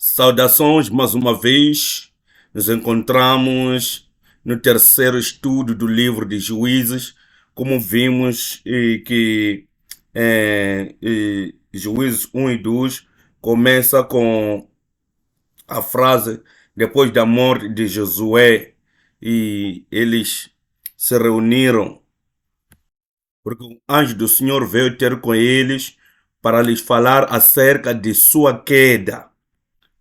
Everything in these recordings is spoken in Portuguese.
Saudações mais uma vez. Nos encontramos no terceiro estudo do livro de Juízes. Como vimos que Juízes 1 e 2 começa com a frase depois da morte de Josué e eles se reuniram porque o anjo do Senhor veio ter com eles para lhes falar acerca de sua queda,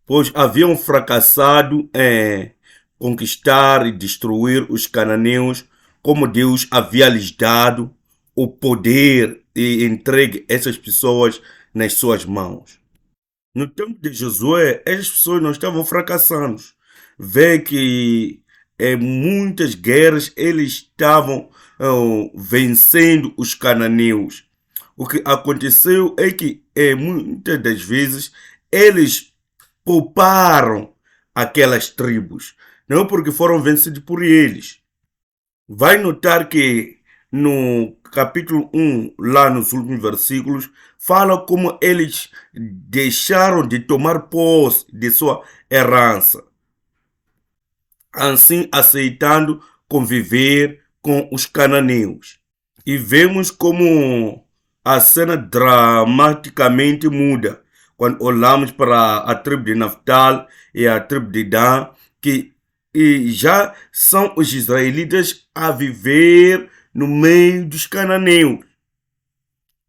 pois haviam fracassado em conquistar e destruir os cananeus, como Deus havia lhes dado o poder e entregue essas pessoas nas suas mãos. No tempo de Josué, essas pessoas não estavam fracassando. Vê que em muitas guerras eles estavam vencendo os cananeus. O que aconteceu é que muitas das vezes eles pouparam aquelas tribos, não porque foram vencidos por eles. Vai notar que no capítulo 1, lá nos últimos versículos, fala como eles deixaram de tomar posse de sua herança, assim aceitando conviver com os cananeus. E vemos como a cena dramaticamente muda quando olhamos para a tribo de Naphtali e a tribo de Dan, que já são os israelitas a viver no meio dos cananeus.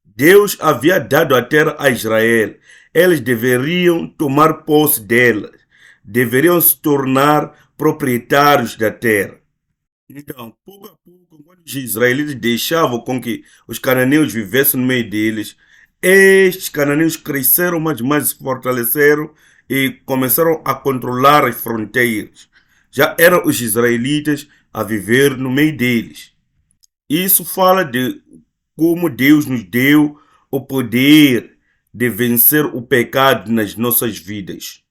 Deus havia dado a terra a Israel. Eles deveriam tomar posse dela, deveriam se tornar proprietários da terra. Então, pouco a pouco, quando os israelitas deixavam com que os cananeus vivessem no meio deles, estes cananeus cresceram mais se fortaleceram e começaram a controlar as fronteiras. Já eram os israelitas a viver no meio deles. Isso fala de como Deus nos deu o poder de vencer o pecado nas nossas vidas,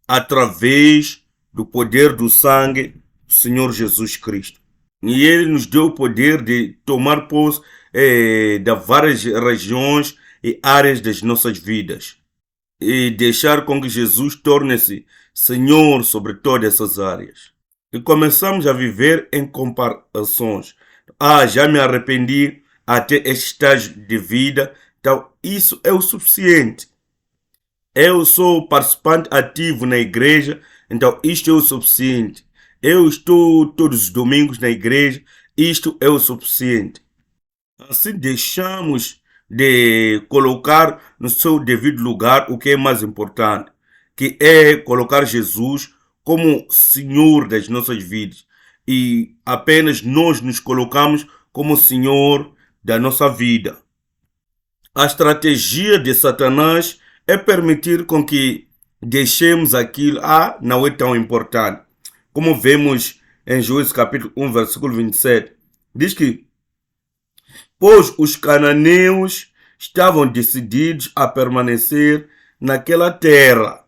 através do poder do sangue do Senhor Jesus Cristo. E Ele nos deu o poder de tomar posse de várias regiões e áreas das nossas vidas e deixar com que Jesus torne-se Senhor sobre todas essas áreas. E começamos a viver em comparações. Já me arrependi até este estágio de vida, então isso é o suficiente. Eu sou participante ativo na igreja, então isto é o suficiente. Eu estou todos os domingos na igreja, isto é o suficiente. Assim deixamos de colocar no seu devido lugar o que é mais importante, que é colocar Jesus como Senhor das nossas vidas. E apenas nós nos colocamos como Senhor da nossa vida. A estratégia de Satanás é permitir com que deixemos aquilo, não é tão importante. Como vemos em Juízes capítulo 1, versículo 27, diz que, pois os cananeus estavam decididos a permanecer naquela terra.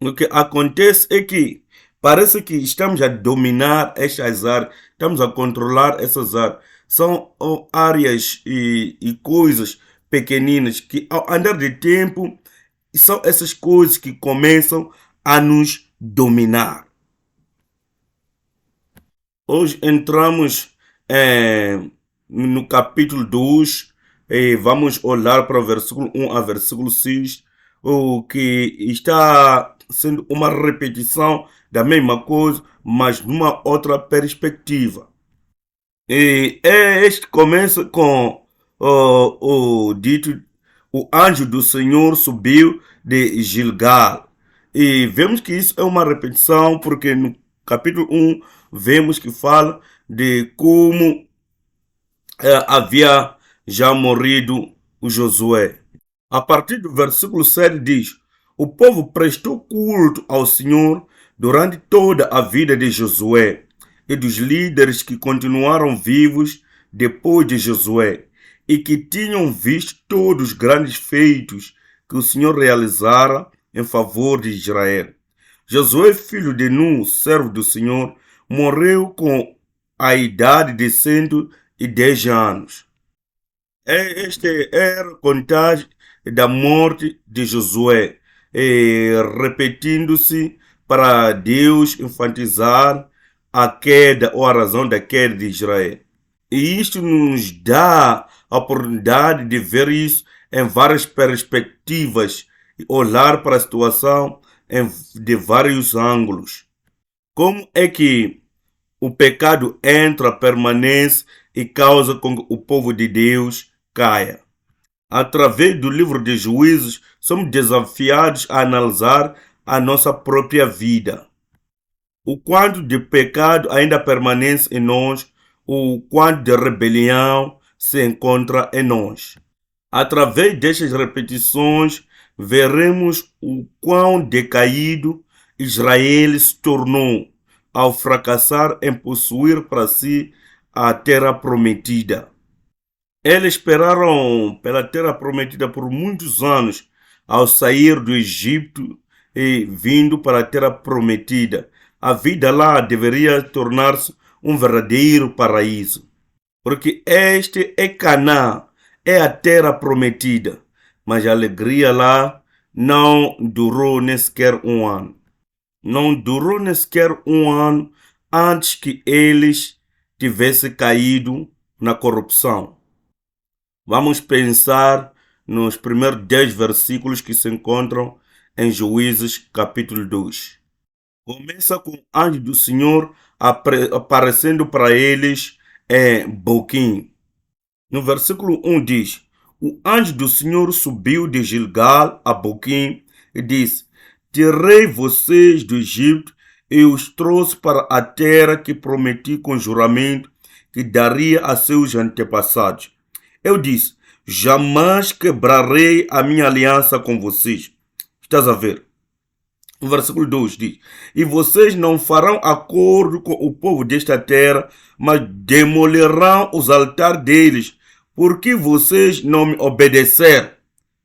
O que acontece é que parece que estamos a dominar estas áreas, estamos a controlar essas áreas. São áreas e coisas pequeninas que, ao andar de tempo, são essas coisas que começam a nos dominar. Hoje entramos no capítulo 2 e vamos olhar para o versículo 1 a versículo 6, o que está sendo uma repetição da mesma coisa, mas numa outra perspectiva. E este começa com o dito: o anjo do Senhor subiu de Gilgal. E vemos que isso é uma repetição, porque no capítulo 1 vemos que fala de como havia já morrido o Josué. A partir do versículo 7 diz: o povo prestou culto ao Senhor durante toda a vida de Josué e dos líderes que continuaram vivos depois de Josué e que tinham visto todos os grandes feitos que o Senhor realizara em favor de Israel. Josué, filho de Nun, servo do Senhor, morreu com a idade de 110 anos. Esta era a contagem da morte de Josué. repetindo-se para Deus enfatizar a queda ou a razão da queda de Israel. E isto nos dá a oportunidade de ver isso em várias perspectivas e olhar para a situação de vários ângulos. Como é que o pecado entra, permanece e causa com que o povo de Deus caia? Através do livro de Juízes, somos desafiados a analisar a nossa própria vida. O quanto de pecado ainda permanece em nós, o quanto de rebelião se encontra em nós. Através destas repetições, veremos o quão decaído Israel se tornou ao fracassar em possuir para si a terra prometida. Eles esperaram pela terra prometida por muitos anos ao sair do Egito e vindo para a terra prometida. A vida lá deveria tornar-se um verdadeiro paraíso, porque este é Canaã, é a terra prometida, mas a alegria lá não durou nem sequer um ano. Não durou nem sequer um ano antes que eles tivessem caído na corrupção. Vamos pensar nos primeiros 10 versículos que se encontram em Juízes capítulo 2. Começa com o anjo do Senhor aparecendo para eles em Boquim. No versículo 1 diz: o anjo do Senhor subiu de Gilgal a Boquim e disse: tirei vocês do Egito e os trouxe para a terra que prometi com juramento que daria a seus antepassados. Eu disse: jamais quebrarei a minha aliança com vocês. Estás a ver? O versículo 2 diz: e vocês não farão acordo com o povo desta terra, mas demolerão os altares deles, porque vocês não me obedeceram.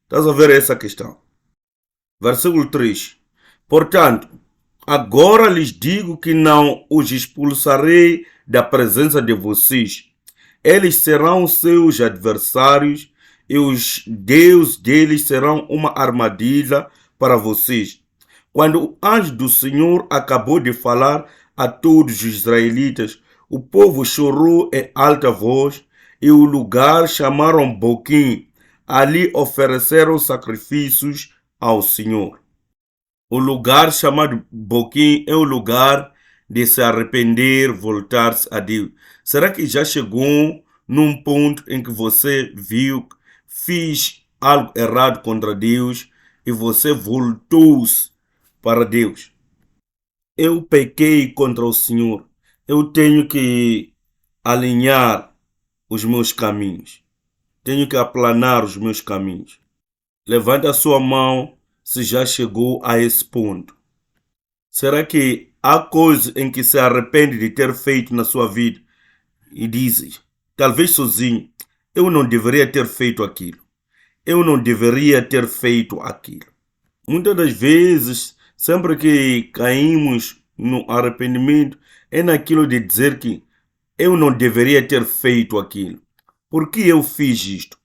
Estás a ver essa questão? Versículo 3: portanto, agora lhes digo que não os expulsarei da presença de vocês. Eles serão seus adversários e os deuses deles serão uma armadilha para vocês. Quando o anjo do Senhor acabou de falar a todos os israelitas, o povo chorou em alta voz e o lugar chamaram Boquim. Ali ofereceram sacrifícios ao Senhor. O lugar chamado Boquim é o lugar de se arrepender, voltar-se a Deus. Será que já chegou num ponto em que você viu que fiz algo errado contra Deus e você voltou-se para Deus? Eu pequei contra o Senhor. Eu tenho que alinhar os meus caminhos. Tenho que aplanar os meus caminhos. Levante a sua mão se já chegou a esse ponto. Será que há coisas em que se arrepende de ter feito na sua vida e diz, talvez sozinho, eu não deveria ter feito aquilo. Eu não deveria ter feito aquilo. Muitas das vezes, sempre que caímos no arrependimento, é naquilo de dizer que eu não deveria ter feito aquilo. Por que eu fiz isto?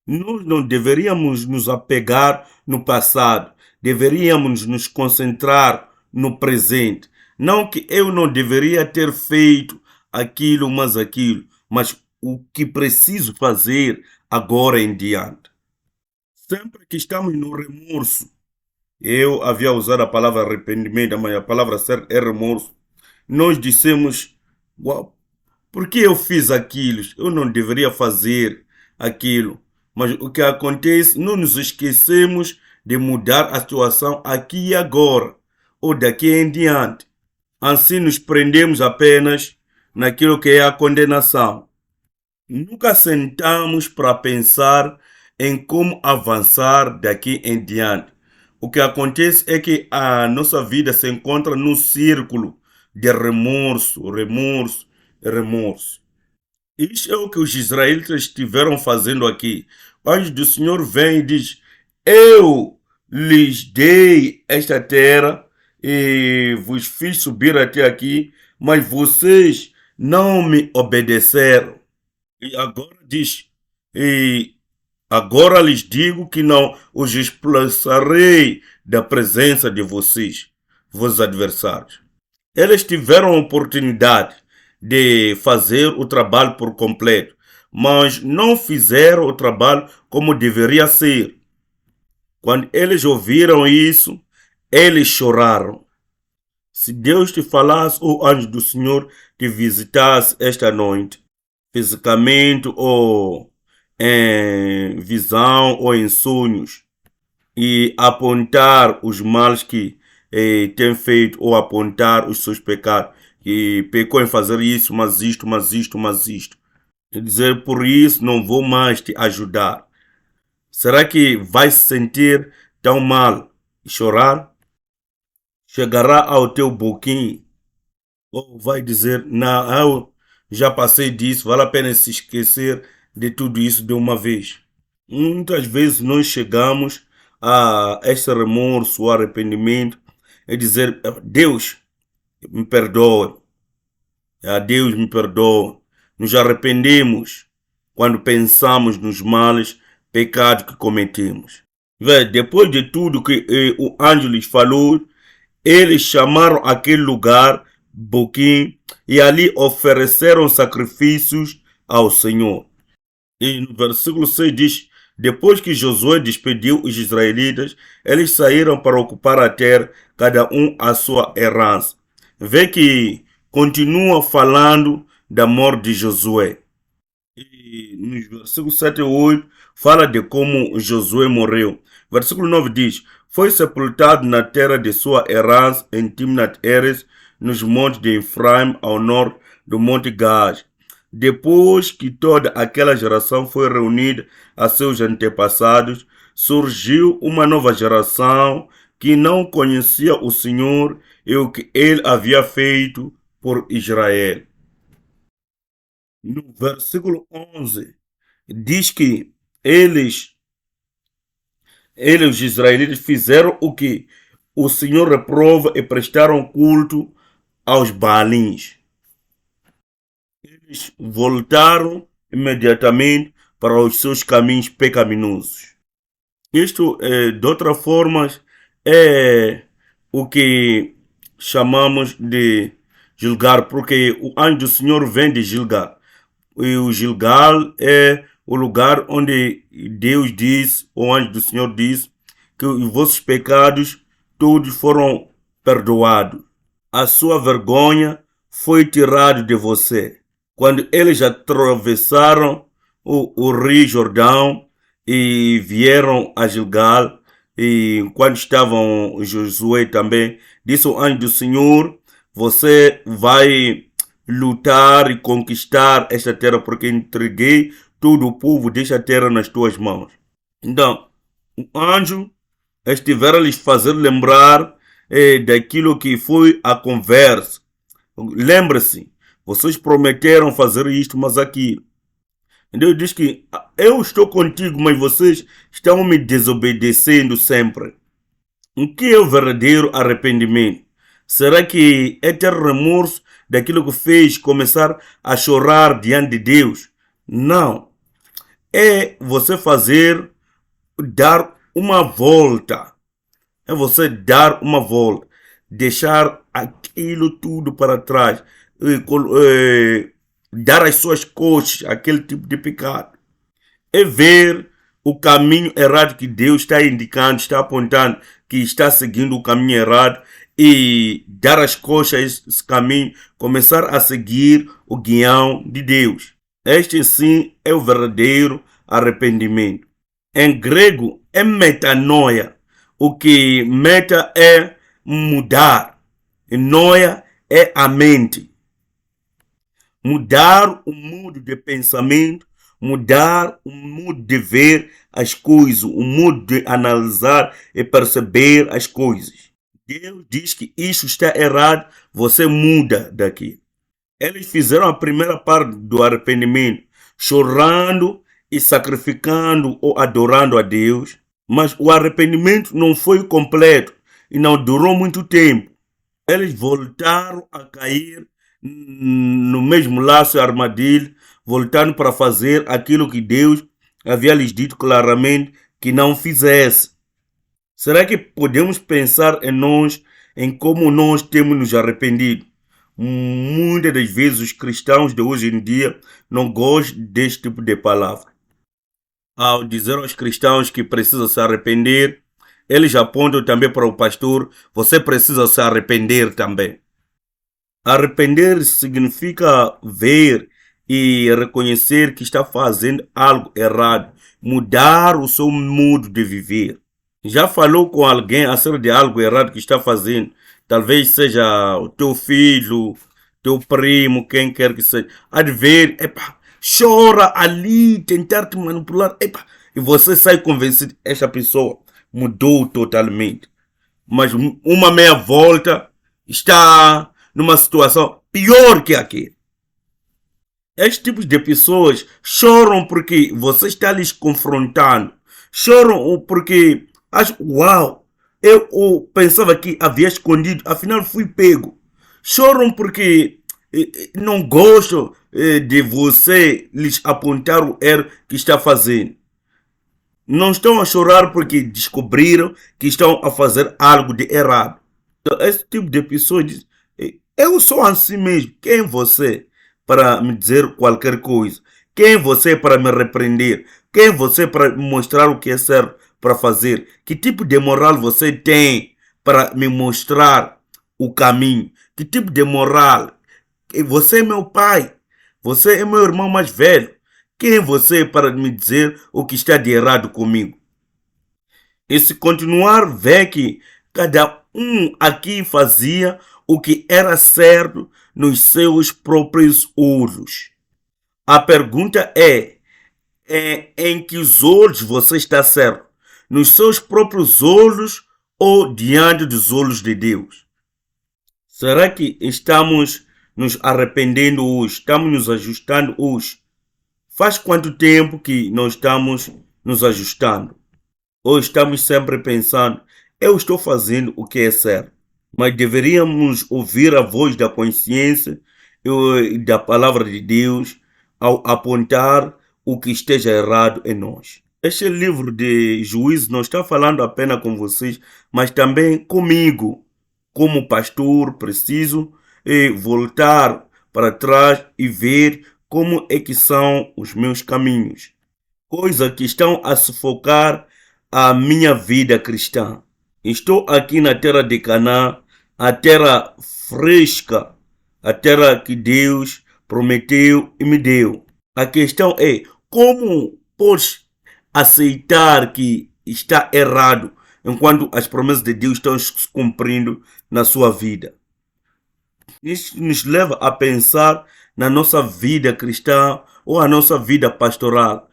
Nós não deveríamos nos apegar no passado, deveríamos nos concentrar no presente. Não que eu não deveria ter feito aquilo, mas o que preciso fazer agora em diante. Sempre que estamos no remorso, eu havia usado a palavra arrependimento, mas a palavra certa é remorso. Nós dissemos, uau, por que eu fiz aquilo? Eu não deveria fazer aquilo. Mas o que acontece, não nos esquecemos de mudar a situação aqui e agora, ou daqui em diante. Assim nos prendemos apenas naquilo que é a condenação. Nunca sentamos para pensar em como avançar daqui em diante. O que acontece é que a nossa vida se encontra no círculo de remorso, remorso, remorso. Isso é o que os israelitas estiveram fazendo aqui. O anjo do Senhor vem e diz: eu lhes dei esta terra e vos fiz subir até aqui, mas vocês não me obedeceram. E agora diz: e Agora lhes digo que não os expulsarei da presença de vocês, vossos adversários. Eles tiveram a oportunidade de fazer o trabalho por completo, mas não fizeram o trabalho como deveria ser. Quando eles ouviram isso, eles choraram. Se Deus te falasse, o anjo do Senhor te visitasse esta noite, fisicamente ou em visão ou em sonhos, e apontar os males que tem feito ou apontar os seus pecados, que pecou em fazer isso, mas isto, mas isto, mas isto. E dizer, por isso não vou mais te ajudar. Será que vai se sentir tão mal e chorar? Chegará ao teu boquinho ou vai dizer, não, eu já passei disso, vale a pena se esquecer de tudo isso de uma vez. Muitas vezes nós chegamos a este remorso, o arrependimento, e dizer, Deus, me perdoe, Deus me perdoe. Nos arrependemos quando pensamos nos males, pecados que cometemos. Depois de tudo que o anjo lhes falou, eles chamaram aquele lugar Boquim e ali ofereceram sacrifícios ao Senhor. E no versículo 6 diz, depois que Josué despediu os israelitas, eles saíram para ocupar a terra, cada um a sua herança. Vê que continua falando da morte de Josué. E nos versículos 7 e 8 fala de como Josué morreu. Versículo 9 diz, foi sepultado na terra de sua herança em Timnat-Heres, nos montes de Efraim, ao norte do monte Gad. Depois que toda aquela geração foi reunida a seus antepassados, surgiu uma nova geração que não conhecia o Senhor e o que ele havia feito por Israel. No versículo 11, diz que os israelitas, fizeram o que o Senhor reprova e prestaram culto aos Baalins. Eles voltaram imediatamente para os seus caminhos pecaminosos. Isto, de outra forma, é o que chamamos de Gilgal, porque o anjo do Senhor vem de Gilgal. E o Gilgal é o lugar onde Deus diz, o anjo do Senhor diz, que os vossos pecados todos foram perdoados. A sua vergonha foi tirada de você. Quando eles atravessaram o rio Jordão e vieram a Gilgal, e quando estavam Josué também, disse o anjo do Senhor, você vai lutar e conquistar esta terra, porque entreguei todo o povo desta terra nas tuas mãos. Então, o anjo estiver a lhes fazer lembrar daquilo que foi a conversa. Lembre-se, vocês prometeram fazer isto, mas aquilo. Deus diz que eu estou contigo, mas vocês estão me desobedecendo sempre. O que é o verdadeiro arrependimento? Será que é ter remorso daquilo que fez, começar a chorar diante de Deus? Não. É você dar uma volta. É você dar uma volta. Deixar aquilo tudo para trás. Dar as suas costas àquele tipo de pecado. É ver o caminho errado que Deus está indicando, está apontando, que está seguindo o caminho errado, e dar as costas a esse caminho, começar a seguir o guião de Deus. Este sim é o verdadeiro arrependimento. Em grego é metanoia. O que meta é mudar. E noia é a mente. Mudar o modo de pensamento, mudar o modo de ver as coisas, o modo de analisar e perceber as coisas. Deus diz que isso está errado, você muda daqui. Eles fizeram a primeira parte do arrependimento, chorando e sacrificando ou adorando a Deus, mas o arrependimento não foi completo e não durou muito tempo. Eles voltaram a cair no mesmo laço e armadilha, voltando para fazer aquilo que Deus havia lhes dito claramente que não fizesse. Será que podemos pensar em nós, em como nós temos nos arrependido? Muitas das vezes os cristãos de hoje em dia não gostam deste tipo de palavra. Ao dizer aos cristãos que precisam se arrepender, eles apontam também para o pastor: você precisa se arrepender também. Arrepender significa ver e reconhecer que está fazendo algo errado, mudar o seu modo de viver. Já falou com alguém acerca de algo errado que está fazendo? Talvez seja o teu filho, teu primo, quem quer que seja. Há de ver, epa, chora ali, tentar te manipular, epa, e você sai convencido, esta pessoa mudou totalmente. Mas uma meia volta está numa situação pior que aqui. Estes tipos de pessoas choram porque você está lhes confrontando. Choram porque acham, uau, eu pensava que havia escondido, afinal fui pego. Choram porque não gostam de você lhes apontar o erro que está fazendo. Não estão a chorar porque descobriram que estão a fazer algo de errado. Então, esse tipo de pessoa diz: eu sou assim mesmo. Quem é você para me dizer qualquer coisa? Quem é você para me repreender? Quem é você para me mostrar o que é certo para fazer? Que tipo de moral você tem para me mostrar o caminho? Que tipo de moral? Você é meu pai. Você é meu irmão mais velho. Quem é você para me dizer o que está de errado comigo? E se continuar, vê que cada um aqui fazia o que era certo nos seus próprios olhos. A pergunta é em que os olhos você está certo? Nos seus próprios olhos ou diante dos olhos de Deus? Será que estamos nos arrependendo hoje? Estamos nos ajustando hoje? Faz quanto tempo que nós estamos nos ajustando? Ou estamos sempre pensando: eu estou fazendo o que é certo? Mas deveríamos ouvir a voz da consciência e da palavra de Deus ao apontar o que esteja errado em nós. Este livro de Juízo não está falando apenas com vocês, mas também comigo. Como pastor, preciso voltar para trás e ver como é que são os meus caminhos. Coisas que estão a sufocar a minha vida cristã. Estou aqui na terra de Canaã, a terra fresca, a terra que Deus prometeu e me deu. A questão é: como podes aceitar que está errado enquanto as promessas de Deus estão se cumprindo na sua vida? Isso nos leva a pensar na nossa vida cristã ou a nossa vida pastoral.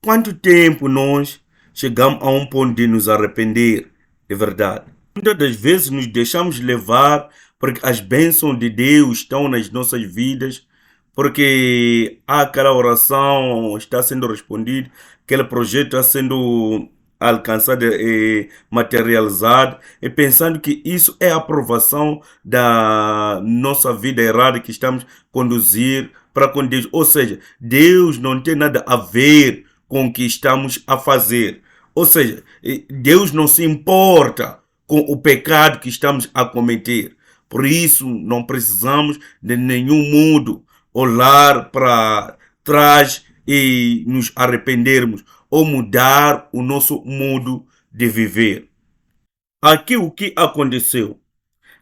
Quanto tempo nós chegamos a um ponto de nos arrepender de verdade? Muitas das vezes nos deixamos levar porque as bênçãos de Deus estão nas nossas vidas, porque aquela oração está sendo respondida, aquele projeto está sendo alcançado e materializado, e pensando que isso é a aprovação da nossa vida errada que estamos a conduzir para com Deus. Ou seja, Deus não tem nada a ver com o que estamos a fazer. Ou seja, Deus não se importa com o pecado que estamos a cometer. Por isso, não precisamos de nenhum modo olhar para trás e nos arrependermos ou mudar o nosso modo de viver. Aqui o que aconteceu?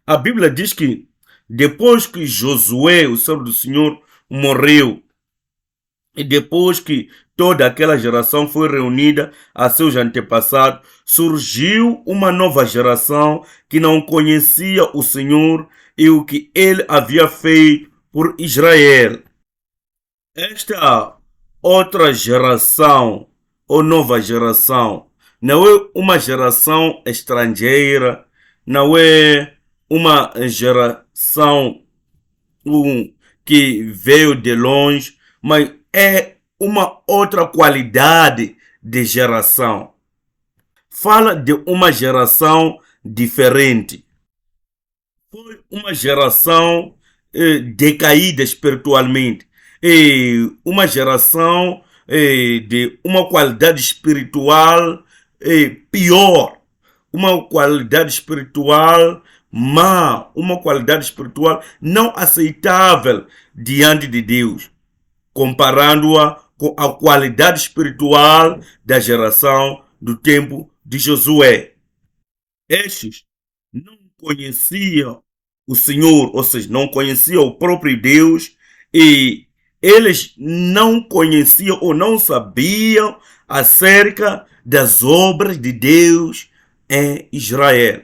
A Bíblia diz que depois que Josué, o servo do Senhor, morreu, e depois que toda aquela geração foi reunida a seus antepassados, surgiu uma nova geração que não conhecia o Senhor e o que ele havia feito por Israel. Esta outra geração, ou nova geração, não é uma geração estrangeira, não é uma geração que veio de longe, mas é uma outra qualidade de geração. Fala de uma geração diferente. Foi uma geração decaída espiritualmente. E uma geração de uma qualidade espiritual pior, uma qualidade espiritual má, uma qualidade espiritual não aceitável diante de Deus, comparando-a com a qualidade espiritual da geração do tempo de Josué. Estes não conheciam o Senhor, ou seja, não conheciam o próprio Deus, e eles não conheciam ou não sabiam acerca das obras de Deus em Israel.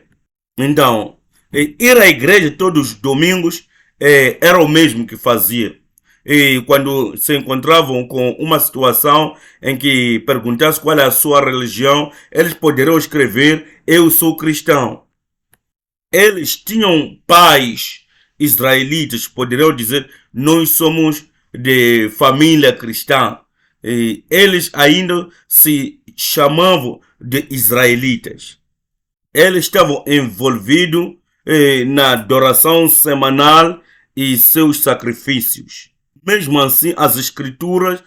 Então, ir à igreja todos os domingos era o mesmo que fazia. E quando se encontravam com uma situação em que perguntasse qual é a sua religião, eles poderiam escrever: eu sou cristão. Eles tinham pais israelitas, poderiam dizer: nós somos de família cristã. E eles ainda se chamavam de israelitas. Eles estavam envolvidos na adoração semanal e seus sacrifícios. Mesmo assim, as escrituras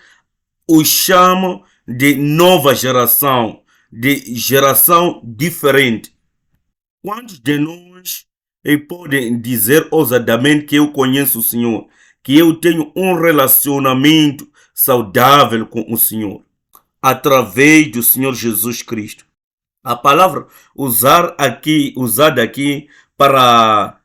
os chamam de nova geração, de geração diferente. Quantos de nós podem dizer ousadamente que eu conheço o Senhor, que eu tenho um relacionamento saudável com o Senhor, através do Senhor Jesus Cristo? A palavra usada aqui para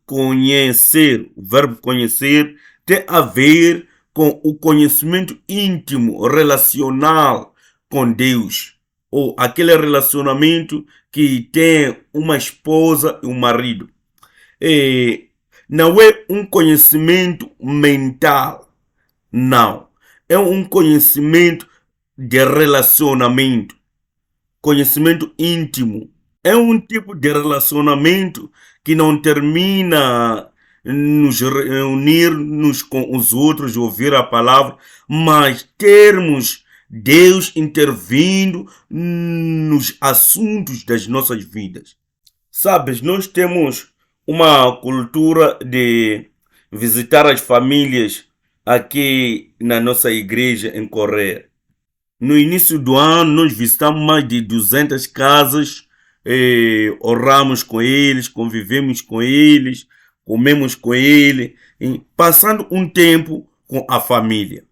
conhecer, o verbo conhecer, tem a ver com o conhecimento íntimo, relacional com Deus, ou aquele relacionamento que tem uma esposa e um marido. Não é um conhecimento mental, não. É um conhecimento de relacionamento, conhecimento íntimo. É um tipo de relacionamento que não termina nos reunirmos com os outros, ouvir a palavra, mas termos Deus intervindo nos assuntos das nossas vidas. Sabes, nós temos uma cultura de visitar as famílias aqui na nossa igreja em Coreia. No início do ano, nós visitamos mais de 200 casas, oramos com eles, convivemos com eles, comemos com eles, passando um tempo com a família,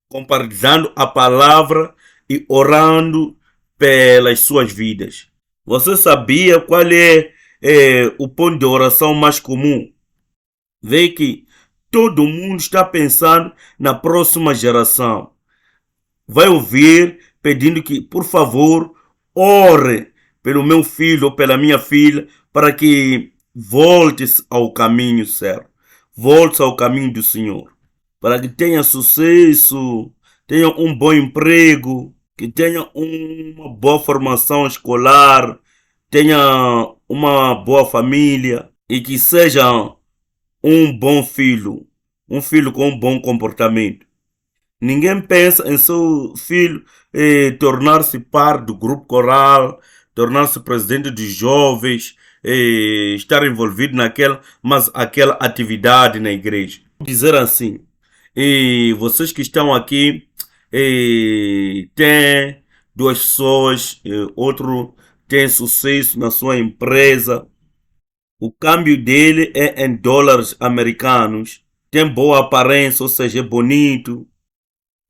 compartilhando a palavra e orando pelas suas vidas. Você sabia qual é o ponto de oração mais comum? Vê que todo mundo está pensando na próxima geração. Vai ouvir pedindo que, por favor, ore pelo meu filho ou pela minha filha para que voltes ao caminho certo, voltes ao caminho do Senhor, para que tenha sucesso, tenha um bom emprego, que tenha uma boa formação escolar, tenha uma boa família e que seja um bom filho, um filho com um bom comportamento. Ninguém pensa em seu filho tornar-se parte do grupo coral, tornar-se presidente dos jovens, estar envolvido aquela atividade na igreja. Vou dizer assim, vocês que estão aqui, tem duas pessoas, outro tem sucesso na sua empresa, o câmbio dele é em dólares americanos, tem boa aparência, ou seja, é bonito,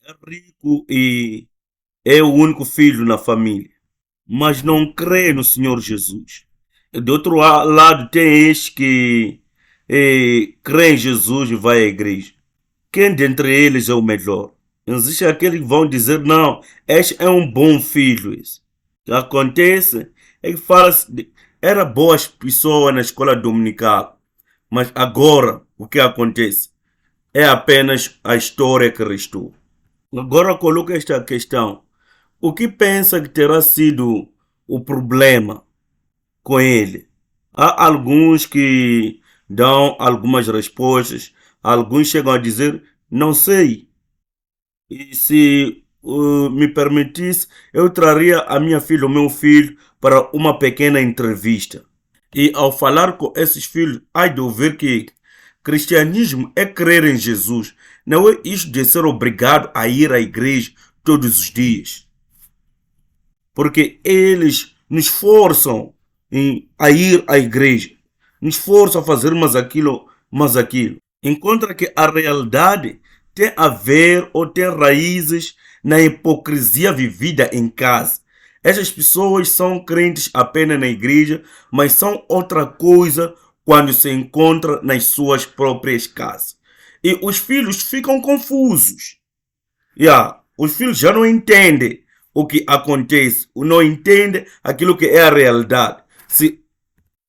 é rico e é o único filho na família, mas não crê no Senhor Jesus. Do outro lado tem este que crê em Jesus e vai à igreja. Quem dentre eles é o melhor? Existe aqueles que vão dizer: não, este é um bom filho. O que acontece é que fala-se, era boa pessoa na escola dominical, mas agora o que acontece é apenas a história que restou. Agora coloca esta questão: o que pensa que terá sido o problema com ele? Há alguns que dão algumas respostas, alguns chegam a dizer: não sei. E se me permitisse, eu traria a minha filha, o meu filho, para uma pequena entrevista. E ao falar com esses filhos, há de ouvir que Cristianismo é crer em Jesus, não é isto de ser obrigado a ir à igreja todos os dias. Porque eles nos forçam a ir à igreja, nos forçam a fazer mais aquilo, mais aquilo. Encontra que a realidade tem a ver ou tem raízes na hipocrisia vivida em casa. Essas pessoas são crentes apenas na igreja, mas são outra coisa quando se encontram nas suas próprias casas. E os filhos ficam confusos. Os filhos já não entendem o que acontece, não entendem aquilo que é a realidade. Se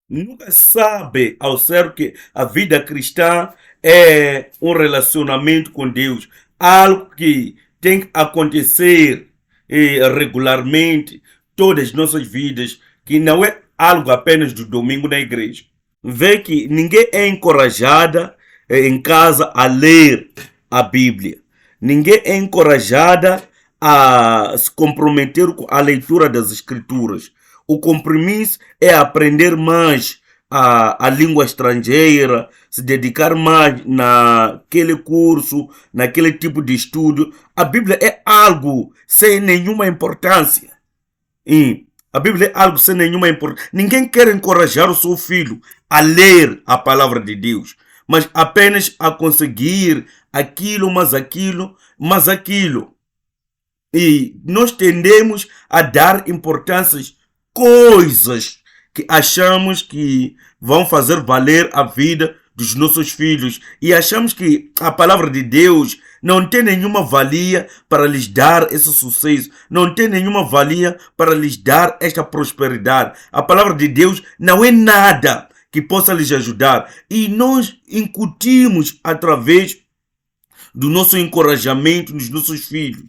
nunca sabe ao certo que a vida cristã é um relacionamento com Deus, algo que tem que acontecer regularmente todas as nossas vidas, que não é algo apenas do domingo na igreja. Vê que ninguém é encorajada em casa a ler a Bíblia. Ninguém é encorajada a se comprometer com a leitura das Escrituras. O compromisso é aprender mais a língua estrangeira, se dedicar mais naquele curso, naquele tipo de estudo. A Bíblia é algo sem nenhuma importância. A Bíblia é algo sem nenhuma importância. Ninguém quer encorajar o seu filho a ler a palavra de Deus, mas apenas a conseguir aquilo, mais aquilo, mais aquilo. E nós tendemos a dar importância às coisas que achamos que vão fazer valer a vida dos nossos filhos. E achamos que a palavra de Deus não tem nenhuma valia para lhes dar esse sucesso. Não tem nenhuma valia para lhes dar esta prosperidade. A palavra de Deus não é nada que possa lhes ajudar. E nós incutimos através do nosso encorajamento nos nossos filhos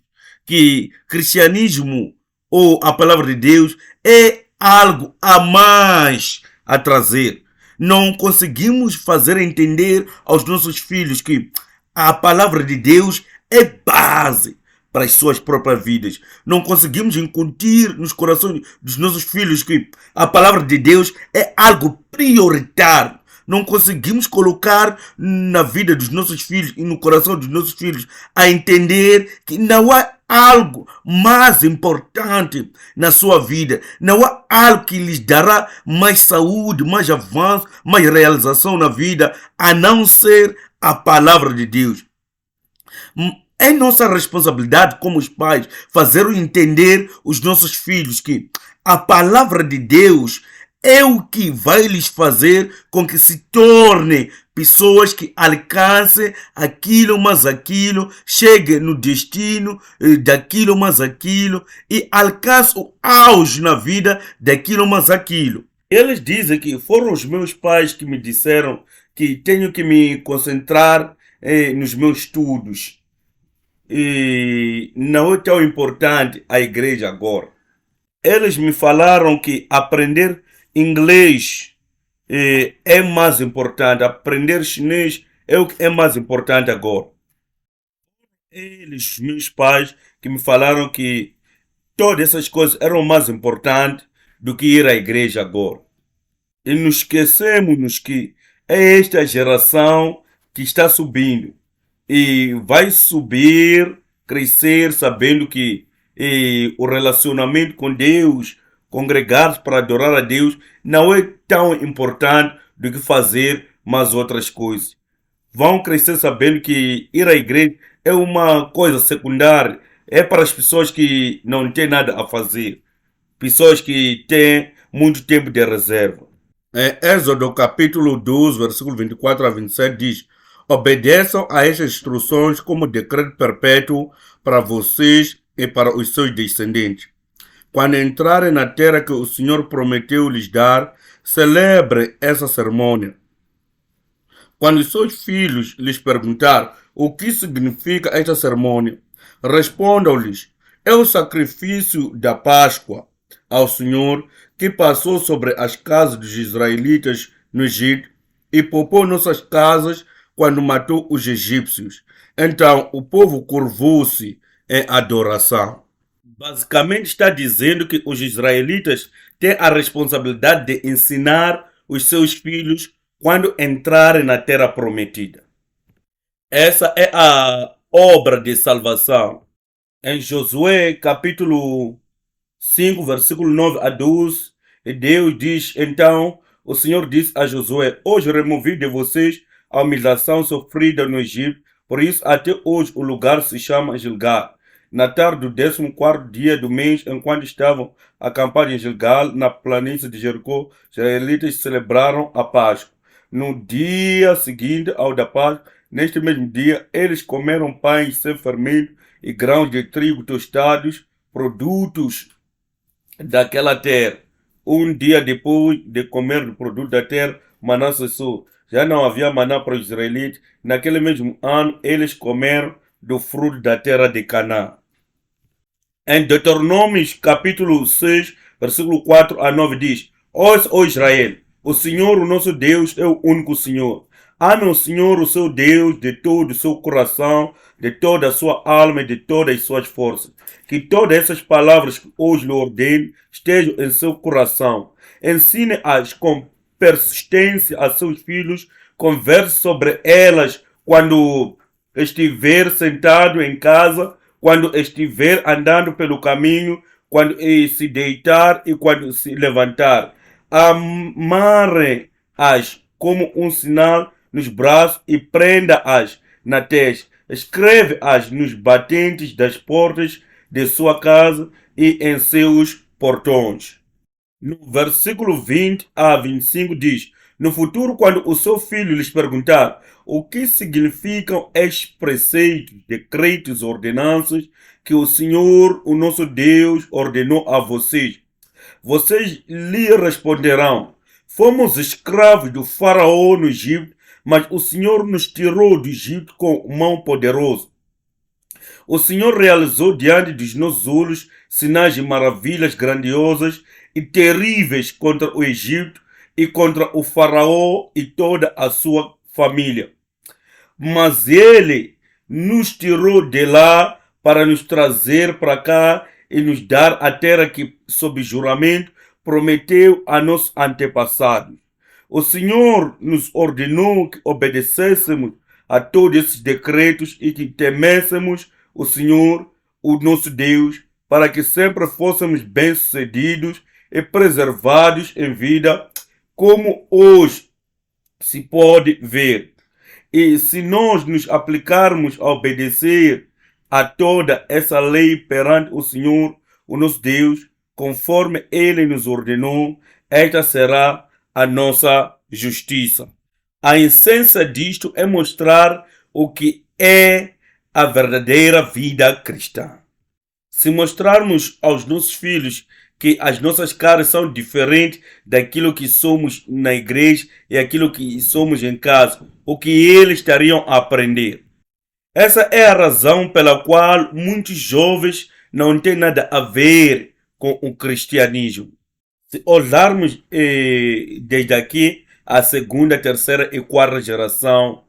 que cristianismo ou a palavra de Deus é algo a mais a trazer. Não conseguimos fazer entender aos nossos filhos que a palavra de Deus é base para as suas próprias vidas. Não conseguimos incutir nos corações dos nossos filhos que a palavra de Deus é algo prioritário. Não conseguimos colocar na vida dos nossos filhos e no coração dos nossos filhos a entender que não há algo mais importante na sua vida. Não há algo que lhes dará mais saúde, mais avanço, mais realização na vida, a não ser a palavra de Deus. É nossa responsabilidade como os pais fazer entender os nossos filhos que a palavra de Deus é o que vai lhes fazer com que se tornem pessoas que alcancem aquilo mais aquilo, cheguem no destino daquilo mais aquilo e alcancem o auge na vida daquilo mais aquilo. Eles dizem que foram os meus pais que me disseram que tenho que me concentrar nos meus estudos. E não é tão importante a igreja agora. Eles me falaram que aprender inglês é mais importante, aprender chinês é o que é mais importante agora. Eles, meus pais, que me falaram que todas essas coisas eram mais importantes do que ir à igreja agora. E nos esquecemos que é esta geração que está subindo e vai subir, crescer, sabendo que o relacionamento com Deus, congregar-se para adorar a Deus, não é tão importante do que fazer mais outras coisas. Vão crescer sabendo que ir à igreja é uma coisa secundária, é para as pessoas que não têm nada a fazer, pessoas que têm muito tempo de reserva. Êxodo capítulo 12, versículo 24 a 27 diz: obedeçam a estas instruções como decreto perpétuo para vocês e para os seus descendentes. Quando entrarem na terra que o Senhor prometeu lhes dar, celebrem essa cerimônia. Quando os seus filhos lhes perguntar o que significa esta cerimônia, respondam-lhes: é o sacrifício da Páscoa ao Senhor que passou sobre as casas dos israelitas no Egito e poupou nossas casas quando matou os egípcios. Então o povo curvou-se em adoração. Basicamente está dizendo que os israelitas têm a responsabilidade de ensinar os seus filhos quando entrarem na terra prometida. Essa é a obra de salvação. Em Josué, capítulo 5, versículo 9 a 12, Deus diz, então, o Senhor disse a Josué, hoje removi de vocês a humilhação sofrida no Egito, por isso até hoje o lugar se chama Gilgal. Na tarde do 14º dia do mês, enquanto estavam acampados em Gilgal, na planície de Jericó, os israelitas celebraram a Páscoa. No dia seguinte ao da Páscoa, neste mesmo dia, eles comeram pães sem fermento e grãos de trigo tostados, produtos daquela terra. Um dia depois de comer do produto da terra, maná cessou. Já não havia maná para os israelitas. Naquele mesmo ano, eles comeram do fruto da terra de Canaã. Em Deuteronômios capítulo 6, versículo 4 a 9 diz, ouça, ó Israel, o Senhor, o nosso Deus, é o único Senhor. Ame o Senhor, o seu Deus, de todo o seu coração, de toda a sua alma e de todas as suas forças. Que todas essas palavras que hoje lhe ordeno estejam em seu coração. Ensine-as com persistência a seus filhos, converse sobre elas quando estiver sentado em casa, quando estiver andando pelo caminho, quando se deitar e quando se levantar. Amarre-as como um sinal nos braços e prenda-as na testa. Escreve-as nos batentes das portas de sua casa e em seus portões. No versículo 20 a 25 diz, no futuro, quando o seu filho lhes perguntar o que significam estes preceitos, decretos, ordenanças que o Senhor, o nosso Deus, ordenou a vocês, vocês lhe responderão, fomos escravos do faraó no Egito, mas o Senhor nos tirou do Egito com mão poderosa. O Senhor realizou diante dos nossos olhos sinais e maravilhas grandiosas e terríveis contra o Egito e contra o faraó e toda a sua família. Mas ele nos tirou de lá para nos trazer para cá e nos dar a terra que, sob juramento, prometeu a nossos antepassados. O Senhor nos ordenou que obedecêssemos a todos esses decretos e que temêssemos o Senhor, o nosso Deus, para que sempre fôssemos bem-sucedidos e preservados em vida, como hoje se pode ver. E se nós nos aplicarmos a obedecer a toda essa lei perante o Senhor, o nosso Deus, conforme Ele nos ordenou, esta será a nossa justiça. A essência disto é mostrar o que é a verdadeira vida cristã. Se mostrarmos aos nossos filhos que as nossas caras são diferentes daquilo que somos na igreja e aquilo que somos em casa, o que eles estariam a aprender. Essa é a razão pela qual muitos jovens não têm nada a ver com o cristianismo. Se olharmos desde aqui a segunda, terceira e quarta geração,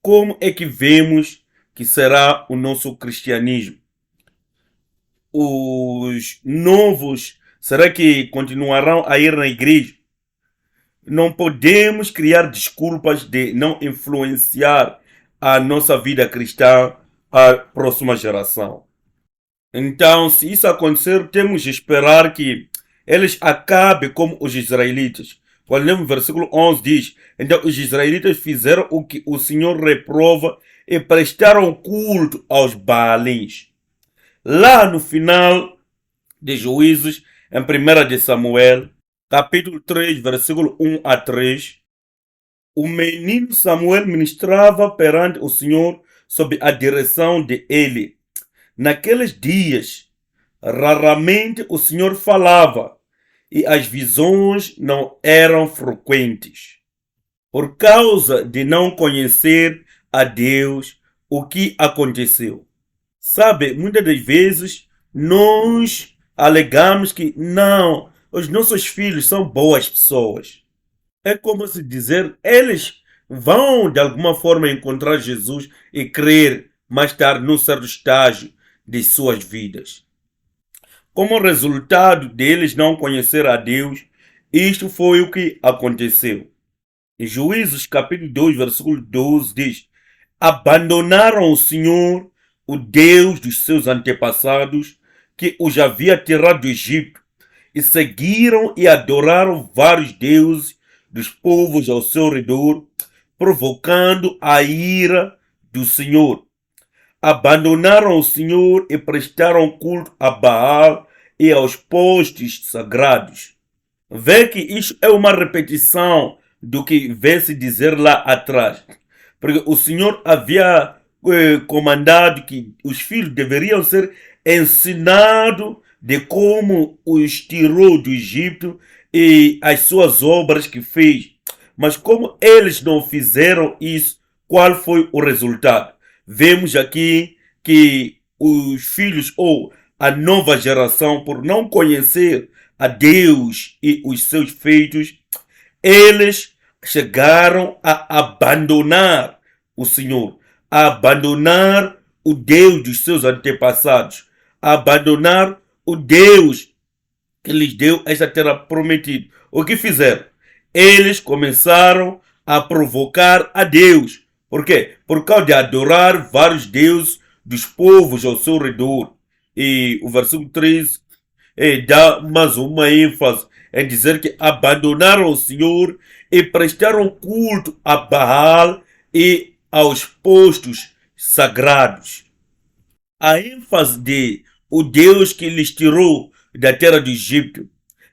como é que vemos que será o nosso cristianismo? Os novos, será que continuarão a ir na igreja? Não podemos criar desculpas de não influenciar a nossa vida cristã à próxima geração. Então, se isso acontecer, temos de esperar que eles acabem como os israelitas. Quando lemos o versículo 11 diz, então os israelitas fizeram o que o Senhor reprova e prestaram culto aos Baalins. Lá no final de Juízes, em 1 de Samuel, capítulo 3, versículo 1 a 3, o menino Samuel ministrava perante o Senhor sob a direção de Eli. Naqueles dias, raramente o Senhor falava e as visões não eram frequentes. Por causa de não conhecer a Deus, o que aconteceu? Sabe, muitas das vezes nós alegamos que não, os nossos filhos são boas pessoas. É como se dizer, eles vão de alguma forma encontrar Jesus e crer mais tarde num certo estágio de suas vidas. Como resultado deles não conhecer a Deus, isto foi o que aconteceu. Em Juízes capítulo 2, versículo 12 diz: abandonaram o Senhor, o Deus dos seus antepassados, que os havia tirado do Egito, e seguiram e adoraram vários deuses dos povos ao seu redor, provocando a ira do Senhor. Abandonaram o Senhor e prestaram culto a Baal e aos postes sagrados. Vê que isso é uma repetição do que vê se dizer lá atrás. Porque o Senhor havia comandado que os filhos deveriam ser ensinados de como os tirou do Egito e as suas obras que fez. Mas como eles não fizeram isso, qual foi o resultado? Vemos aqui que os filhos ou a nova geração, por não conhecer a Deus e os seus feitos, eles chegaram a abandonar o Senhor, a abandonar o Deus dos seus antepassados, a abandonar o Deus que lhes deu esta terra prometida. O que fizeram? Eles começaram a provocar a Deus. Por quê? Por causa de adorar vários deuses dos povos ao seu redor. E o versículo 13 dá mais uma ênfase em dizer que abandonaram o Senhor e prestaram culto a Baal e aos postos sagrados. A ênfase de o Deus que lhes tirou da terra do Egito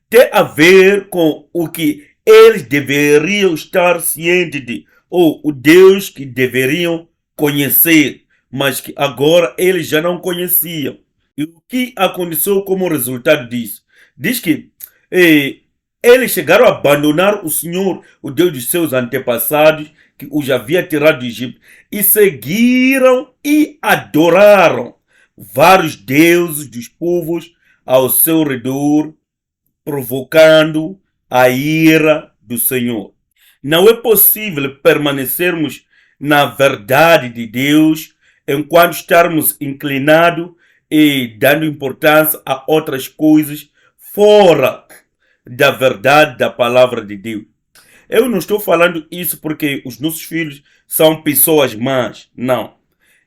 tem a ver com o que eles deveriam estar cientes de, ou o Deus que deveriam conhecer, mas que agora eles já não conheciam. E o que aconteceu como resultado disso? Diz que eh, eles chegaram a abandonar o Senhor, o Deus dos seus antepassados, que os havia tirado do Egito, e seguiram e adoraram vários deuses dos povos ao seu redor, provocando a ira do Senhor. Não é possível permanecermos na verdade de Deus enquanto estarmos inclinados e dando importância a outras coisas fora da verdade da palavra de Deus. Eu não estou falando isso porque os nossos filhos são pessoas más. Não.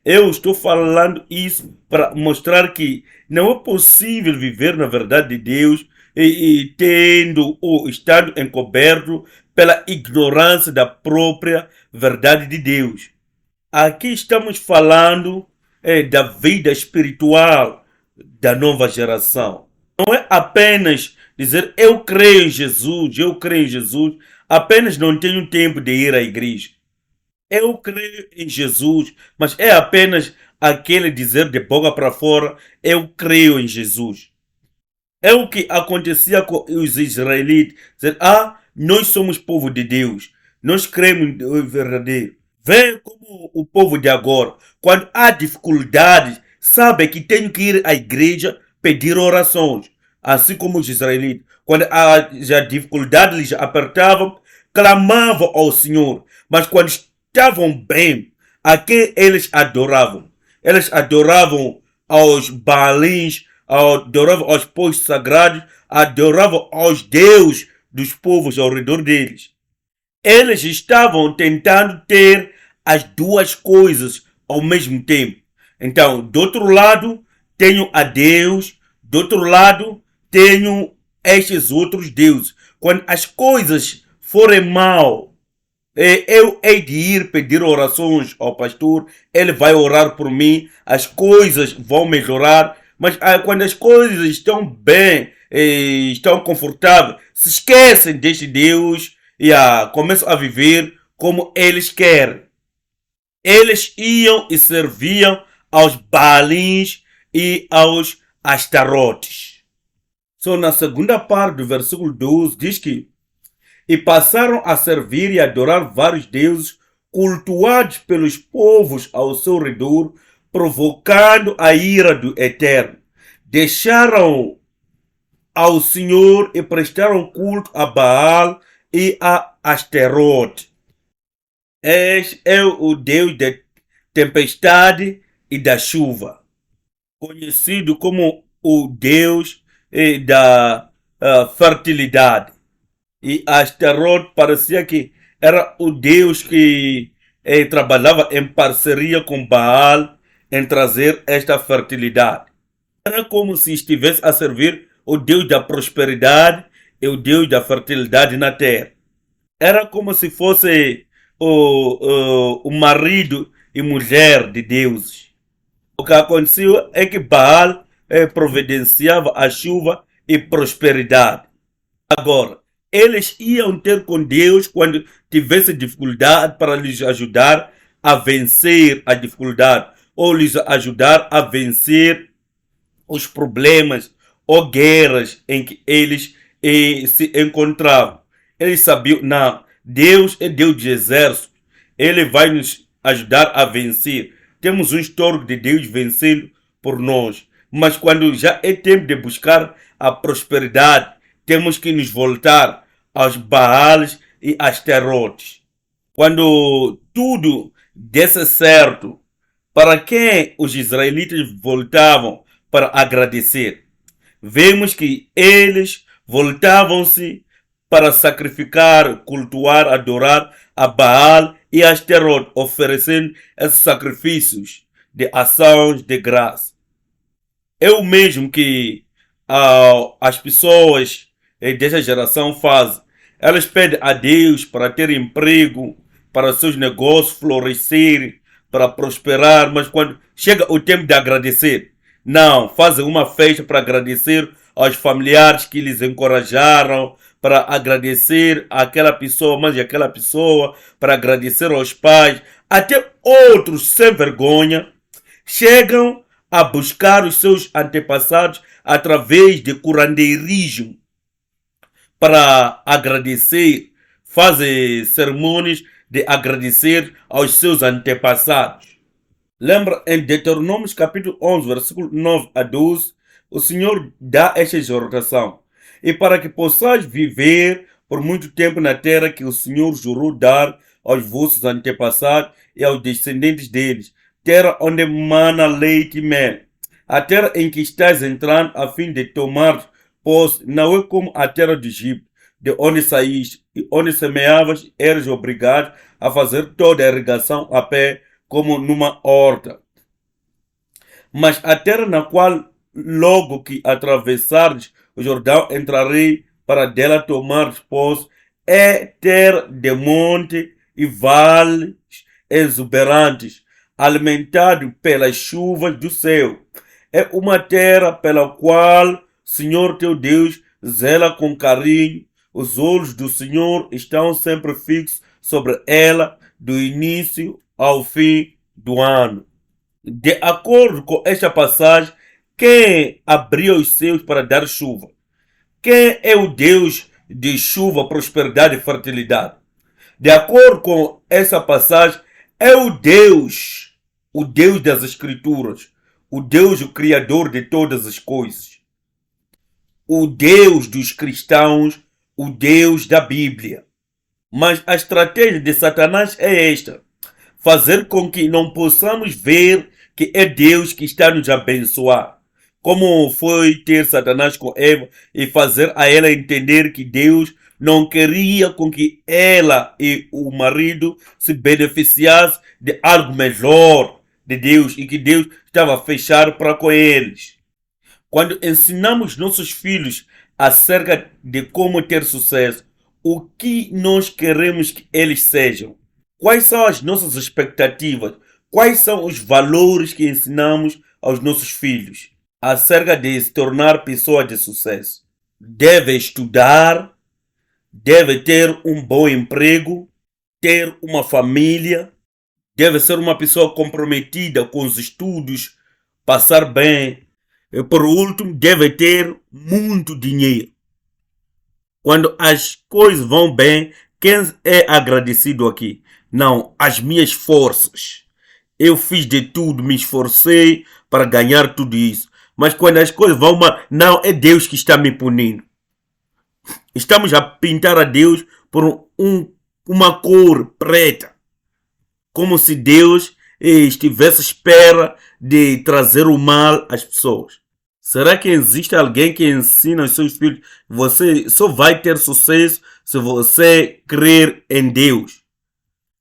Eu estou falando isso para mostrar que não é possível viver na verdade de Deus e tendo ou estando encoberto pela ignorância da própria verdade de Deus. Aqui estamos falando da vida espiritual da nova geração. Não é apenas dizer eu creio em Jesus, apenas não tenho tempo de ir à igreja. Eu creio em Jesus, mas é apenas aquele dizer de boca para fora, eu creio em Jesus. É o que acontecia com os israelitas, dizer, nós somos povo de Deus, nós cremos em verdadeiro. Vê como o povo de agora, quando há dificuldades, sabe que tem que ir à igreja pedir orações. Assim como os israelitas, quando a dificuldade lhes apertava, clamavam ao Senhor. Mas quando estavam bem, a quem eles adoravam? Eles adoravam aos Baalins, adoravam aos postos sagrados, adoravam aos deuses dos povos ao redor deles. Eles estavam tentando ter as duas coisas ao mesmo tempo. Então, do outro lado, tenho a Deus, do outro lado, tenho estes outros deuses. Quando as coisas forem mal, eu hei de ir pedir orações ao pastor, ele vai orar por mim, as coisas vão melhorar, mas quando as coisas estão bem, estão confortáveis, se esquecem deste Deus e começam a viver como eles querem. Eles iam e serviam aos Baalins e aos Astarotes. Só na segunda parte do versículo 12 diz que e passaram a servir e adorar vários deuses cultuados pelos povos ao seu redor, provocando a ira do Eterno. Deixaram ao Senhor e prestaram culto a Baal e a Asterote. Este é o Deus da tempestade e da chuva, conhecido como o Deus da fertilidade. E Astaroth parecia que era o Deus que trabalhava em parceria com Baal em trazer esta fertilidade. Era como se estivesse a servir o Deus da prosperidade e o Deus da fertilidade na terra. Era como se fosse o marido e mulher de deuses. O que aconteceu é que Baal providenciava a chuva e prosperidade. Agora, eles iam ter com Deus quando tivesse dificuldade para lhes ajudar a vencer a dificuldade ou lhes ajudar a vencer os problemas ou guerras em que eles se encontravam. Eles sabiam, não, Deus é Deus de exército, Ele vai nos ajudar a vencer. Temos um histórico de Deus vencendo por nós. Mas quando já é tempo de buscar a prosperidade, temos que nos voltar aos Baals e Asterotes. Quando tudo desse certo, para quem os israelitas voltavam para agradecer? Vemos que eles voltavam-se para sacrificar, cultuar, adorar a Baal e a Asterote, oferecendo esses sacrifícios de ações de graça. É o mesmo que as pessoas dessa geração fazem. Elas pedem a Deus para ter emprego, para seus negócios florescerem, para prosperar, mas quando chega o tempo de agradecer, não, fazem uma festa para agradecer aos familiares que lhes encorajaram, para agradecer àquela pessoa, mas aquela pessoa, para agradecer aos pais, até outros sem vergonha chegam a buscar os seus antepassados através de curandeirismo para agradecer, fazem cerimônias de agradecer aos seus antepassados. Lembra, em Deuteronômio capítulo 11, versículo 9 a 12, o Senhor dá esta exortação. E para que possais viver por muito tempo na terra que o Senhor jurou dar aos vossos antepassados e aos descendentes deles, terra onde mana leite e mel. A terra em que estás entrando a fim de tomar posse não é como a terra do Egito, de onde saíste e onde semeavas, eres obrigado a fazer toda a irrigação a pé, como numa horta. Mas a terra na qual logo que atravessares o Jordão entrarei para dela tomar posse, é terra de monte e vales exuberantes, alimentado pelas chuvas do céu. É uma terra pela qual Senhor teu Deus zela com carinho. Os olhos do Senhor estão sempre fixos sobre ela, do início ao fim do ano. De acordo com esta passagem, quem abriu os céus para dar chuva? Quem é o Deus de chuva, prosperidade e fertilidade? De acordo com essa passagem, é o Deus das Escrituras, o Deus, o Criador de todas as coisas, o Deus dos cristãos, o Deus da Bíblia. Mas a estratégia de Satanás é esta: fazer com que não possamos ver que é Deus que está nos abençoar. Como foi ter Satanás com Eva e fazer a ela entender que Deus não queria com que ela e o marido se beneficiassem de algo melhor de Deus e que Deus estava fechado para com eles. Quando ensinamos nossos filhos acerca de como ter sucesso, o que nós queremos que eles sejam? Quais são as nossas expectativas? Quais são os valores que ensinamos aos nossos filhos acerca de se tornar pessoa de sucesso? Deve estudar, deve ter um bom emprego, ter uma família, deve ser uma pessoa comprometida com os estudos, passar bem. E por último, deve ter muito dinheiro. Quando as coisas vão bem, quem é agradecido aqui? Não, as minhas forças. Eu fiz de tudo, me esforcei para ganhar tudo isso. Mas quando as coisas vão mal, não, é Deus que está me punindo. Estamos a pintar a Deus por uma cor preta. Como se Deus estivesse à espera de trazer o mal às pessoas. Será que existe alguém que ensina os seus filhos? Você só vai ter sucesso se você crer em Deus.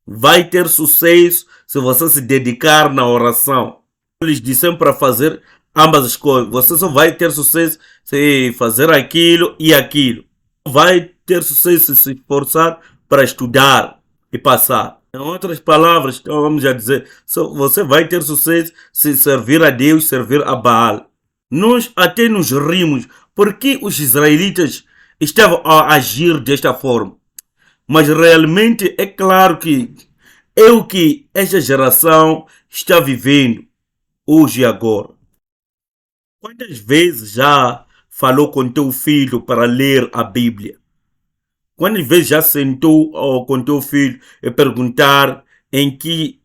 Vai ter sucesso se você se dedicar na oração. Eles disseram para fazer ambas as coisas. Você só vai ter sucesso se fazer aquilo e aquilo. Vai ter sucesso se se esforçar para estudar e passar. Em outras palavras, então vamos já dizer, você vai ter sucesso se servir a Deus, servir a Baal. Nós até nos rimos porque os israelitas estavam a agir desta forma. Mas realmente é claro que é o que esta geração está vivendo hoje e agora. Quantas vezes já falou com teu filho para ler a Bíblia? Quantas vezes já sentou com teu filho e perguntar em que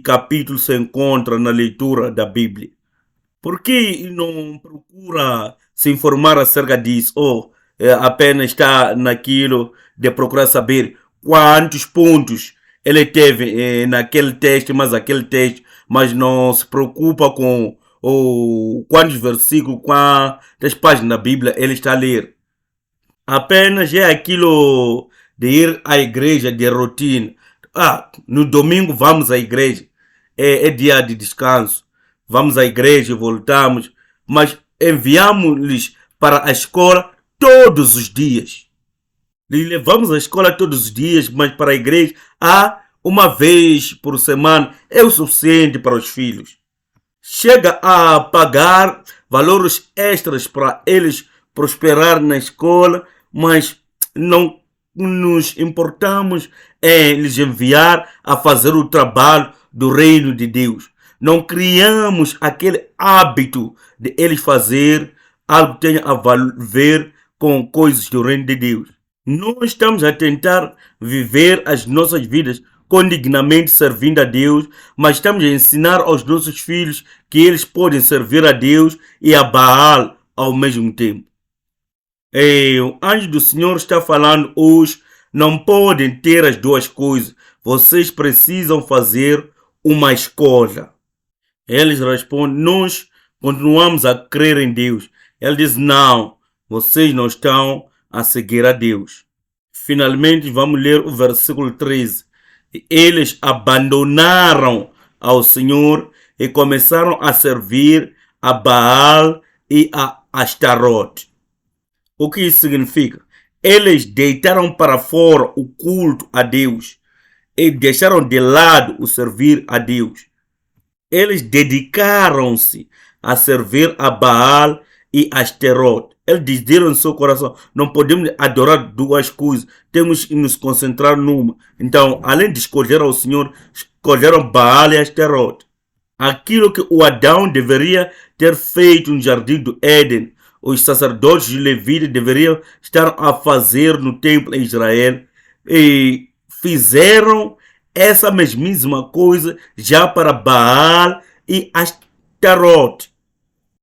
capítulo se encontra na leitura da Bíblia? Por que não procura se informar acerca disso? Ou apenas está naquilo de procurar saber quantos pontos ele teve naquele texto, mas aquele texto, mas não se preocupa com quantos versículos, quantas páginas da Bíblia ele está a ler. Apenas é aquilo de ir à igreja de rotina. No domingo vamos à igreja. É dia de descanso. Vamos à igreja e voltamos. Mas enviamos-lhes para a escola todos os dias. Lhes levamos à escola todos os dias, mas para a igreja uma vez por semana é o suficiente para os filhos. Chega a pagar valores extras para eles prosperar na escola, mas não nos importamos em lhes enviar a fazer o trabalho do reino de Deus. Não criamos aquele hábito de eles fazer algo que tenha a ver com coisas do reino de Deus. Nós estamos a tentar viver as nossas vidas condignamente servindo a Deus, mas estamos a ensinar aos nossos filhos que eles podem servir a Deus e a Baal ao mesmo tempo. O anjo do Senhor está falando hoje, não podem ter as duas coisas, vocês precisam fazer uma escolha. Eles respondem, nós continuamos a crer em Deus. Ele diz, não, vocês não estão a seguir a Deus. Finalmente vamos ler o versículo 13. Eles abandonaram ao Senhor e começaram a servir a Baal e a Astarote. O que isso significa? Eles deitaram para fora o culto a Deus e deixaram de lado o servir a Deus. Eles dedicaram-se a servir a Baal e a Astarote. Eles diziam no seu coração, não podemos adorar duas coisas, temos que nos concentrar numa. Então, além de escolher ao Senhor, escolheram Baal e Astarote. Aquilo que o Adão deveria ter feito no jardim do Éden, os sacerdotes de Levíticos deveriam estar a fazer no templo em Israel, e fizeram essa mesmíssima coisa já para Baal e Astarote.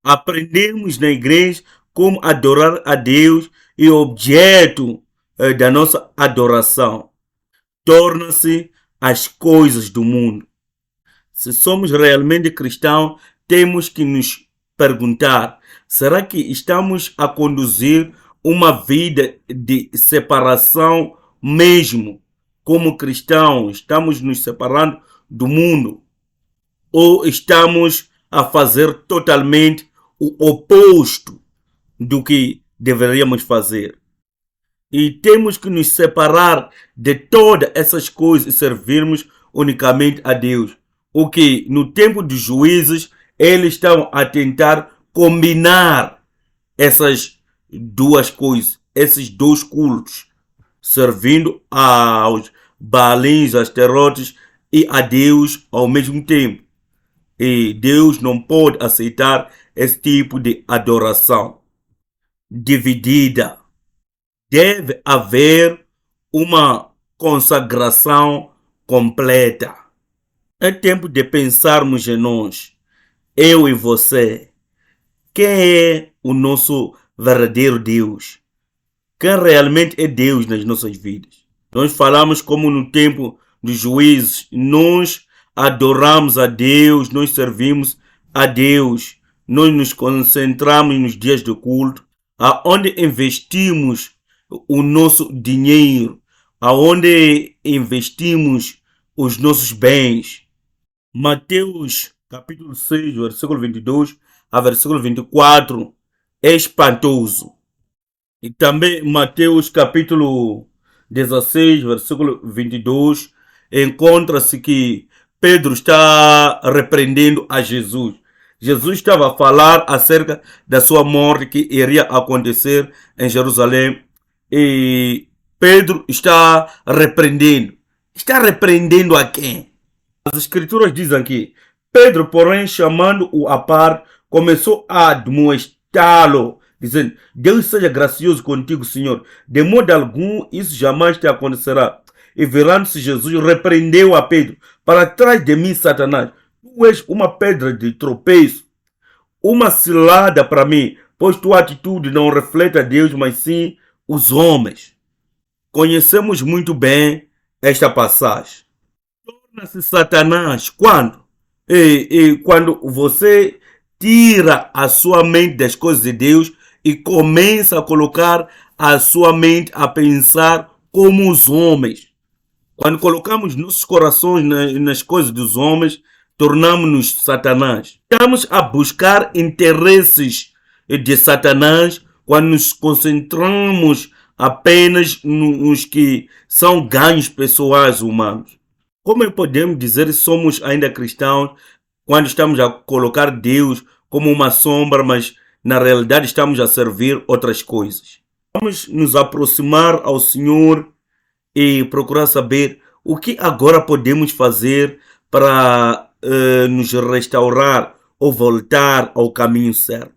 Aprendemos na igreja como adorar a Deus e o objeto da nossa adoração torna-se as coisas do mundo. Se somos realmente cristãos, temos que nos perguntar, será que estamos a conduzir uma vida de separação mesmo? Como cristãos, estamos nos separando do mundo? Ou estamos a fazer totalmente o oposto do que deveríamos fazer? E temos que nos separar de todas essas coisas e servirmos unicamente a Deus. O que no tempo dos juízes eles estão a tentar combinar essas duas coisas, esses dois cultos, servindo aos Baalins, Astarotes e a Deus ao mesmo tempo. E Deus não pode aceitar esse tipo de adoração dividida. Deve haver uma consagração completa. É tempo de pensarmos em nós, eu e você. Quem é o nosso verdadeiro Deus? Quem realmente é Deus nas nossas vidas? Nós falamos como no tempo dos juízes, nós adoramos a Deus, nós servimos a Deus, nós nos concentramos nos dias de culto, aonde investimos o nosso dinheiro, aonde investimos os nossos bens. Mateus capítulo 6, versículo 22 a versículo 24 é espantoso. E também Mateus capítulo 16, versículo 22, encontra-se que Pedro está repreendendo a Jesus. Jesus estava a falar acerca da sua morte que iria acontecer em Jerusalém. E Pedro está repreendendo. Está repreendendo a quem? As escrituras dizem que Pedro, porém, chamando-o à parte, começou a admoestá-lo, dizendo: Deus seja gracioso contigo, Senhor. De modo algum isso jamais te acontecerá. E virando-se Jesus, repreendeu a Pedro: Para trás de mim, Satanás, tu és uma pedra de tropeço, uma cilada para mim, pois tua atitude não reflete a Deus, mas sim os homens. Conhecemos muito bem esta passagem. Torna-se Satanás quando? Quando você tira a sua mente das coisas de Deus e começa a colocar a sua mente a pensar como os homens. Quando colocamos nossos corações nas coisas dos homens, tornamos-nos Satanás. Estamos a buscar interesses de Satanás quando nos concentramos apenas nos que são ganhos pessoais humanos. Como podemos dizer que somos ainda cristãos quando estamos a colocar Deus como uma sombra, mas na realidade estamos a servir outras coisas? Vamos nos aproximar ao Senhor e procurar saber o que agora podemos fazer para nos restaurar ou voltar ao caminho certo.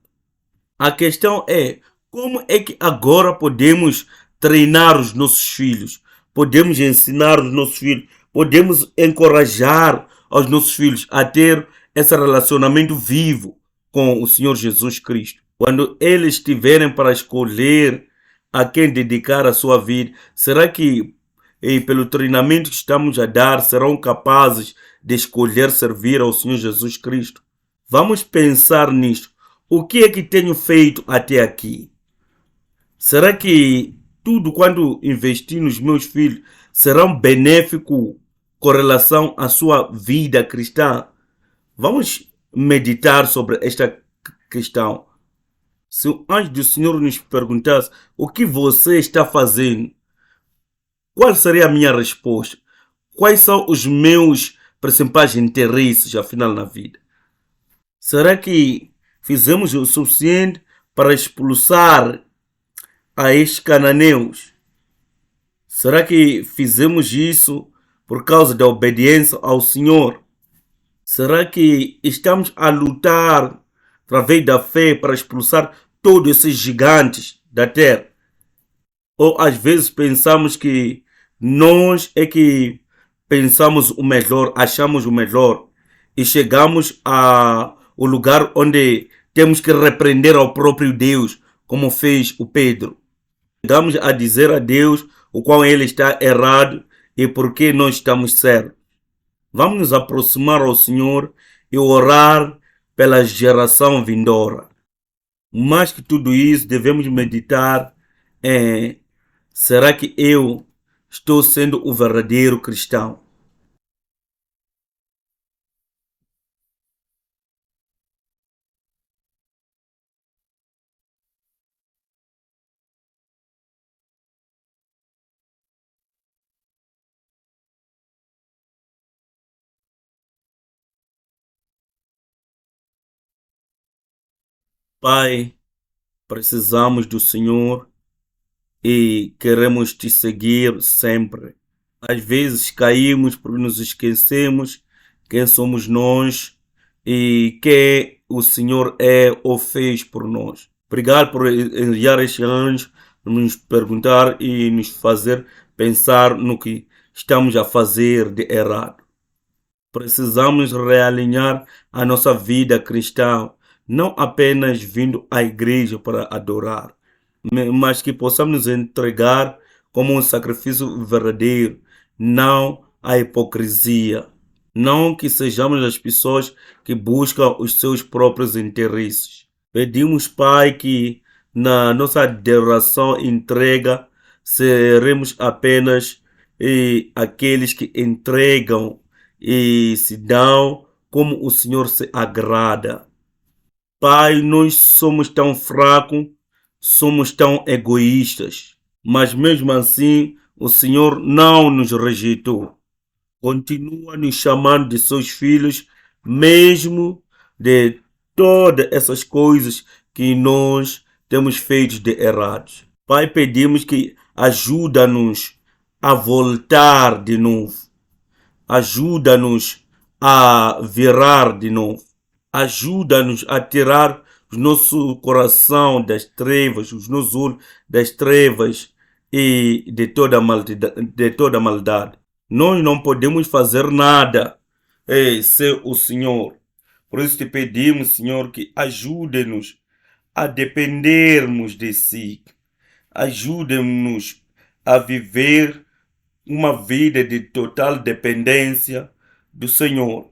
A questão é, como é que agora podemos treinar os nossos filhos? Podemos ensinar os nossos filhos? Podemos encorajar os nossos filhos a ter esse relacionamento vivo com o Senhor Jesus Cristo? Quando eles tiverem para escolher a quem dedicar a sua vida, será que pelo treinamento que estamos a dar, serão capazes de escolher servir ao Senhor Jesus Cristo? Vamos pensar nisto. O que é que tenho feito até aqui? Será que tudo quando investi nos meus filhos será benéfico com relação à sua vida cristã? Vamos meditar sobre esta questão. Se o anjo do Senhor nos perguntasse o que você está fazendo, qual seria a minha resposta? Quais são os meus principais interesses, afinal, na vida? Será que fizemos o suficiente para expulsar a estes cananeus? Será que fizemos isso por causa da obediência ao Senhor? Será que estamos a lutar através da fé para expulsar todos esses gigantes da terra? Ou às vezes pensamos que nós é que pensamos o melhor, achamos o melhor e chegamos ao lugar onde temos que repreender ao próprio Deus, como fez o Pedro. Chegamos a dizer a Deus o qual ele está errado e por que nós estamos certos. Vamos nos aproximar ao Senhor e orar pela geração vindoura. Mais que tudo isso, devemos meditar em: será que eu estou sendo o verdadeiro cristão? Pai, precisamos do Senhor e queremos te seguir sempre. Às vezes caímos porque nos esquecemos quem somos nós e quem o Senhor é ou fez por nós. Obrigado por enviar este anjo, nos perguntar e nos fazer pensar no que estamos a fazer de errado. Precisamos realinhar a nossa vida cristã, não apenas vindo à igreja para adorar, mas que possamos nos entregar como um sacrifício verdadeiro, não a hipocrisia. não que sejamos as pessoas que buscam os seus próprios interesses. Pedimos, Pai, que na nossa adoração e entrega seremos apenas aqueles que entregam e se dão como o Senhor se agrada. Pai, nós somos tão fracos, somos tão egoístas, mas mesmo assim o Senhor não nos rejeitou. Continua nos chamando de seus filhos, mesmo de todas essas coisas que nós temos feito de errados. Pai, pedimos que ajuda-nos a voltar de novo. Ajuda-nos a virar de novo. Ajuda-nos a tirar o nosso coração das trevas, os nossos olhos das trevas e de toda maldade. Nós não podemos fazer nada sem o Senhor. Por isso te pedimos, Senhor, que ajude-nos a dependermos de si. Ajude-nos a viver uma vida de total dependência do Senhor.